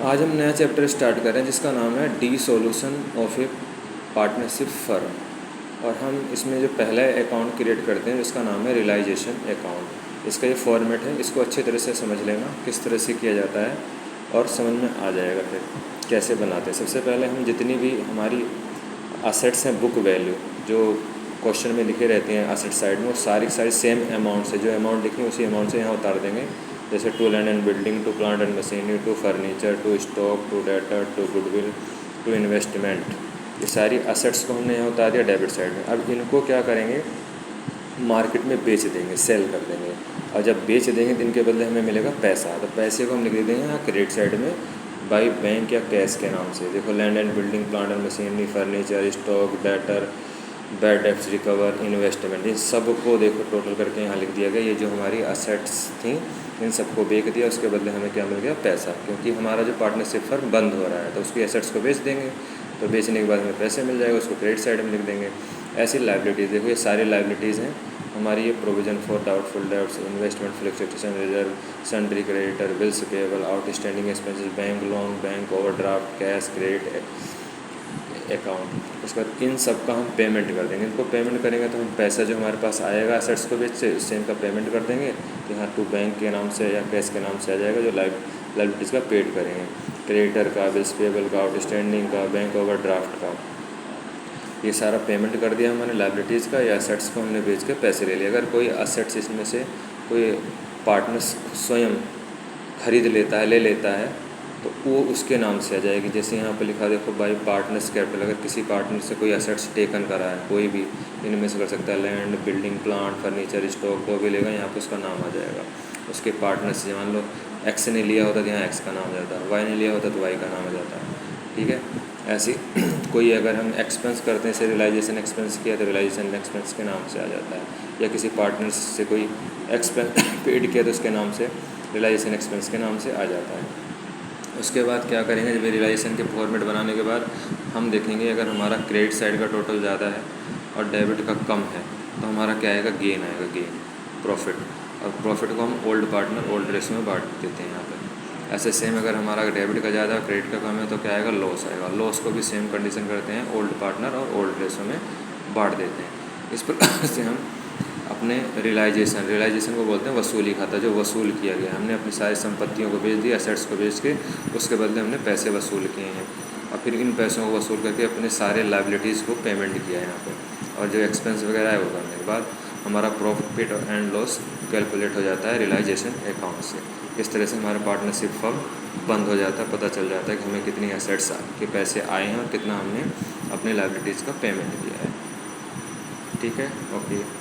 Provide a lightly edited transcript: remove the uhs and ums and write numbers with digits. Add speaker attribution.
Speaker 1: आज हम नया चैप्टर स्टार्ट कर रहे हैं जिसका नाम है dissolution of A partnership firm. और हम इसमें जो पहला अकाउंट क्रिएट करते हैं जिसका नाम है रियलाइजेशन अकाउंट। इसका ये फॉर्मेट है, इसको अच्छी तरह से समझ लेना किस तरह से किया जाता है और समझ में आ जाएगा फिर कैसे बनाते हैं। सबसे पहले हम जितनी भी हमारी असेट्स हैं, बुक वैल्यू जो क्वेश्चन में लिखे रहते हैं असेट साइड में, वो सारी सेम अमाउंट से, जो अमाउंट लिखी है उसी अमाउंट से यहाँ उतार देंगे। जैसे to land and building, to plant and machinery, to furniture, to stock, to debtor, to goodwill, to investment, ये सारी असेट्स को हमने यहाँ उतार दिया डेबिट साइड में। अब इनको क्या करेंगे, मार्केट में बेच देंगे, सेल कर देंगे। और जब बेच देंगे तो इनके बदले हमें मिलेगा पैसा। तो पैसे को हम लिख देंगे यहाँ क्रेडिट साइड में बाई बैंक या कैश के नाम से। देखो land and building, plant and machinery, furniture, stock, debtor, bad debts recover, investment, इन सब को देखो टोटल करके यहाँ लिख दिया गया। ये जो हमारी असेट्स थी इन सबको बेच दिया, उसके बदले हमें क्या मिल गया, पैसा। क्योंकि हमारा जो पार्टनरशिप फर्म बंद हो रहा है तो उसकी एसेट्स को बेच देंगे, तो बेचने के बाद हमें पैसे मिल जाएगा, उसको क्रेडिट साइड में लिख देंगे। ऐसी लाइबिलिटीज़ देखो, ये सारी लाइबिलिटीज़ हैं हमारी। ये provision for doubtful debts, investment, fluctuation reserve, sundry creditor, bills payable, outstanding expenses, bank loan, bank overdraft, cash, credit account. उसके बाद इन सब का हम पेमेंट कर देंगे। इनको पेमेंट करेंगे तो हम पैसा जो हमारे पास आएगा असेट्स को बेच से, उससे इनका पेमेंट कर देंगे। तो यहाँ टू बैंक के नाम से या कैश के नाम से आ जाएगा, जो लाइबिलिटीज़ का पेड करेंगे। क्रेडिटर का, बिल्स पेएबल का, आउटस्टैंडिंग का, बैंक ओवरड्राफ्ट का, ये सारा पेमेंट कर दिया हमने लाइबिलिटीज़ का, या असेट्स को हमने बेच के पैसे ले लिए। अगर कोई असेट्स इसमें से कोई पार्टनर्स स्वयं खरीद लेता है, ले लेता है, तो वो उसके नाम से आ जाएगी। जैसे यहाँ पे लिखा देखो बाई पार्टनर्स कैपिटल। अगर किसी पार्टनर से कोई असेट्स टेकन करा है, कोई भी इनमें से कर सकता है, land, building, plant, furniture, stock, वो भी लेगा, यहाँ पे उसका नाम आ जाएगा। उसके पार्टनर से मान लो एक्स ने लिया होता तो यहाँ एक्स का नाम आ जाता है, वाई ने लिया होता तो वाई का नाम आ जाता है। ठीक है, ऐसी कोई अगर हम एक्सपेंस करते हैं, से रियलाइजेशन एक्सपेंस किया तो रियलाइजेशन एक्सपेंस के नाम से आ जाता है। या किसी पार्टनर से कोई एक्सपेंस पेड किया तो उसके नाम से रियलाइजेशन एक्सपेंस के नाम से आ जाता है। उसके बाद क्या करेंगे, जब रियलाइजेशन के फॉर्मेट बनाने के बाद हम देखेंगे अगर हमारा क्रेडिट साइड का टोटल ज़्यादा है और डेबिट का कम है तो हमारा क्या आएगा, गेन आएगा, गेन, प्रॉफिट। और प्रॉफिट को हम ओल्ड पार्टनर ओल्ड रेशो में बांट देते हैं यहाँ पे। ऐसे सेम अगर हमारा डेबिट का ज़्यादा और क्रेडिट का कम है तो क्या आएगा, लॉस आएगा। लॉस को भी सेम कंडीशन करते हैं, ओल्ड पार्टनर और ओल्ड रेशो में बांट देते हैं। इस प्रकार से हम अपने रियलाइजेशन को बोलते हैं वसूली खाता। जो वसूल किया गया, हमने अपनी सारी संपत्तियों को बेच दिया, असेट्स को बेच के, उसके बदले हमने पैसे वसूल किए हैं। और फिर इन पैसों को वसूल करके अपने सारे लाइबिलिटीज़ को पेमेंट किया है यहाँ पे। और जो एक्सपेंस वगैरह है वो करने के बाद हमारा प्रॉफिट एंड लॉस कैलकुलेट हो जाता है रियलाइजेशन अकाउंट से। इस तरह से हमारा पार्टनरशिप फर्म बंद हो जाता है, पता चल जाता है कि हमें कितनी एसेट्स के पैसे आए हैं और कितना हमने अपने लाइबिलिटीज़ का पेमेंट किया है। ठीक है, ओके।